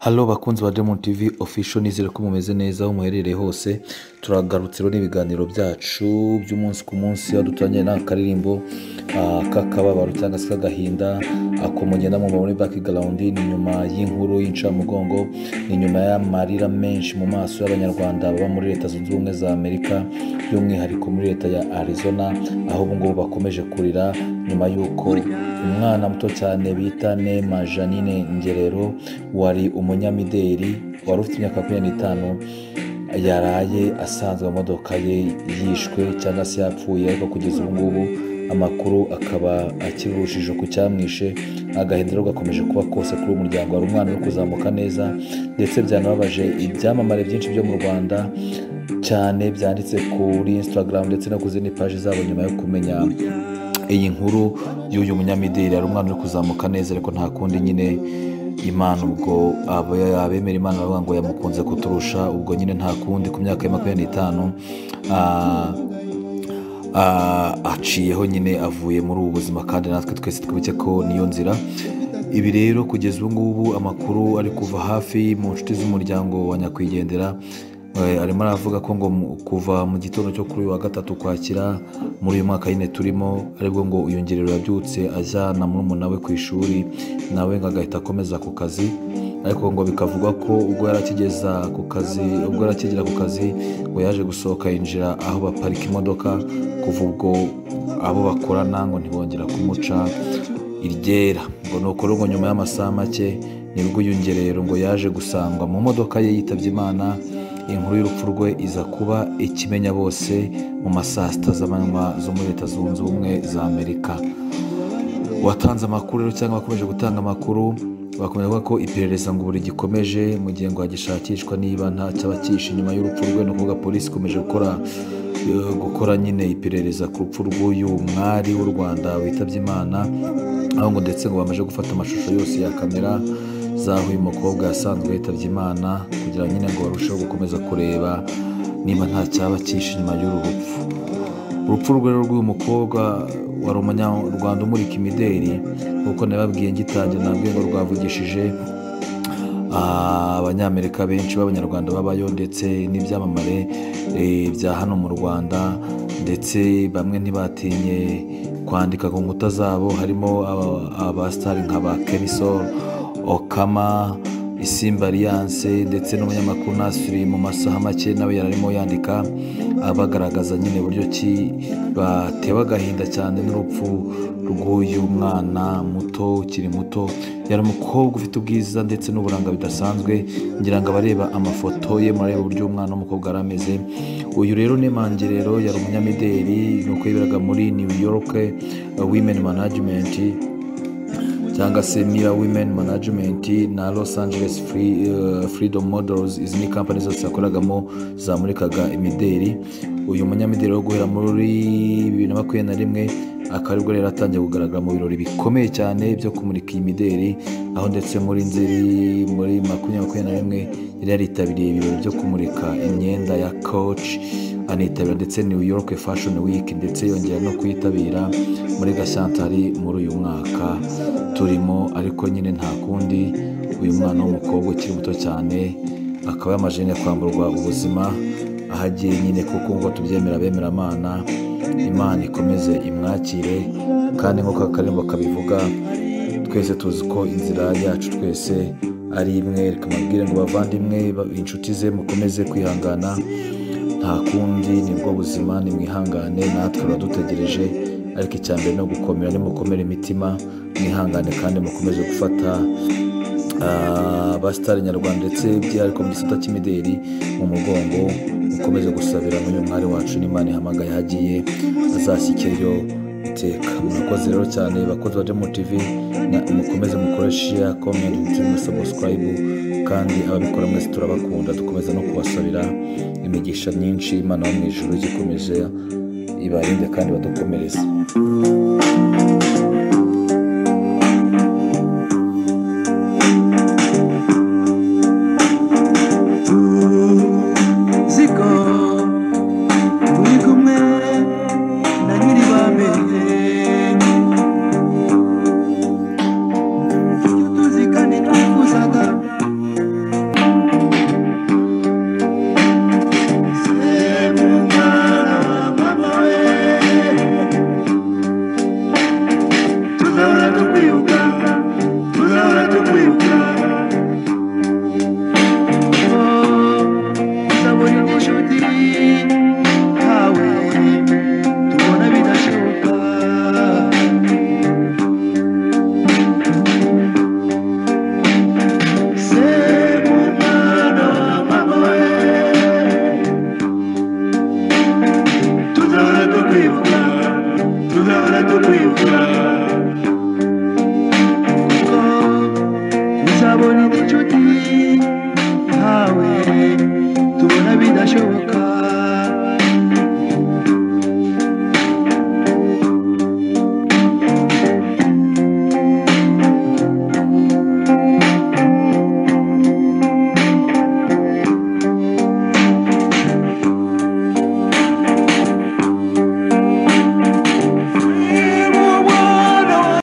Halo bakunzi ba Diamond TV official, nizere ko mumeze neza aho muherereye hose. Turagarutse rero n'ibiganiro byacu by'umunsi ku munsi, aho dutangire n'akaririmbo k'akababaro cyangwa se k'agahinda ako mugenda mu muri background. Ni nyuma y'inkuru y'incamugongo, ni nyuma y'amarira menshi mu maso y'abanyarwanda baba muri Leta Zunze Ubumwe za Amerika, by'umwihariko muri leta ya Arizona, aho ubu ngubu bakomeje kurira nyuma y'uko umwana muto cyane bita Neema Jeannine Ngerero wari umunyamideli wari ufite imyaka 25 yaraye asanzwe mu modoka ye yishwe cyangwa se yapfuye, ariko kugeza ubu ngubu amakuru akaba akiri urujijo ku cyamwishe. Agahinda rero gakomeje kuba kose kuri umuryango. Hari umwana uri kuzamuka neza, ndetse byanababaje ibyamamare byinshi byo mu Rwanda cyane byanditse kuri Instagram ndetse no ku zindi page zabo nyuma yo kumenya iyi nkuru y'uyu munyamideli. Hari umwana uri kuzamuka neza, ariko nta kundi nyine Imana ubwo abemera Imana bavuga ngo yamukunze kuturusha, ubwo nyine nta kundi ku myaka ya 25 aciyeho nyine avuye muri ubu buzima, kandi natwe twese twibutse ko niyo nzira. Ibi rero kugeza ubu ngubu amakuru ari kuva hafi mu nshuti z'umuryango wa nyakwigendera, arimo aravuga ko ngo kuva mu gitondo cyo kuri wa gatatu Ukwakira muri uyu mwaka nyine turimo, aribwo ngo uyu Ngerero yabyutse ajyana murumuna we ku ishuri, nawe ngo agahita akomeza ku kazi. Ariko ngo bikavugwa ko ubwo yarakigera ku kazi ngo yaje gusohoka yinjira aho baparika imodoka. Kuva ubwo abo bakorana ngo ntibongera kumuca iryera. Ngo nuko rero nyuma y'amasaha make nibwo uyu Ngerero ngo yaje gusangwa mu modoka ye yitabye Imana. Inkuru y'urupfu rwe iza kuba ikimenya bose mu masaa 6 z'amanywa zo muri Leta Zunze Ubumwe za Amerika. Watanze amakuru rero cyangwa bakomeje gutanga amakuru, bakomeje kuvuga ko iperereza ngo buri gikomeje mu gihe ngo hagishakishwa niba nta cyabakisha nyuma y'urupfu rwe. No kuvuga polisi ikomeje gukora nyine iperereza ku rupfu rw'uyu mwari w'u Rwanda witabye Imana, aho ngo ndetse ngo bamaze gufata amashusho yose ya kamera zaho uyu mukobwa yasanzwe yitabye Imana, kugira nyine ngo barusheho gukomeza kureba niba nta cyabakisha nyuma y'uru rupfu. Urupfu rwe rw'uyu mukobwa wari umunyarwanda umurika imideli, kuko nababwiye ngitangira nabwiye ngo rwavugishije abanyamerika benshi b'abanyarwanda babayo, ndetse n'ibyamamare bya hano mu Rwanda, ndetse bamwe ntibatinye kwandika ku nkuta zabo, harimo abasitari nka ba Kenisol Okama, Isimba Alliance, ndetse n'umunyamakuru Nasiri mu masaha make nawe yararimo yandika abagaragaza nyine buryo ki batewe agahinda cyane n'urupfu rw'uyu mwana muto ukiri muto. Yari umukobwa ufite ubwiza ndetse n'uburanga bidasanzwe, ngira ngo abareba amafoto ye murareba uburyo umwana w'umukobwa yari ameze. Uyu rero Neema Ngerero yari umunyamideli, nuko yiberaga muri New York Women Management cyangwa se Mira Women Management na Los Angeles Freedom Models. Izi ni company zose yakoragamo zamurikaga imideli. Uyu munyamideli wo guhera muri 2021 akaba aribwo rero atangiye kugaragara mu birori bikomeye cyane byo kumurika imideli, aho ndetse muri 2021 yari yaritabiriye ibirori byo kumurika imyenda ya Coach, anitabira ndetse New York Fashion Week, ndetse yongera no kwitabira muri Gashyantare muri uyu mwaka turimo. Ariko nyine nta kundi, uyu mwana w'umukobwa ukiri muto cyane akaba yamaje kwamburwa ubuzima ahagiye nyine, kuko ngo tubyemera bemera Imana ikomeze imwakire. Kandi nk'uko akarimbo kabivuga, twese tuzi ko inzira yacu twese ari imwe. Reka mabwire ngo bavandimwe inshuti ze mukomeze kwihangana, nta kundi, nibwo buzima, nimwihangane, natwe turadutegereje. Ariko icyambere no gukomera, nimukomere imitima, mwihangane kandi mukomeze gufata abasitari nyarwanda ndetse by'ariko mu gisata cy'imideli mu mugongo. Mukomeze gusabira n'uyu mwari wacu n'Imana ihamagaye hagiye azashyikeyo iteka. Murakoze rero cyane bakozi ba Diamond TV, mukomeze mukoreshe share, comment ndetse na subscribe, kandi ababikora mwese turabakunda, dukomeza no kubasabira imigisha myinshi. Imana yo mu ijuru ikomeze ibarinde kandi badukomereze.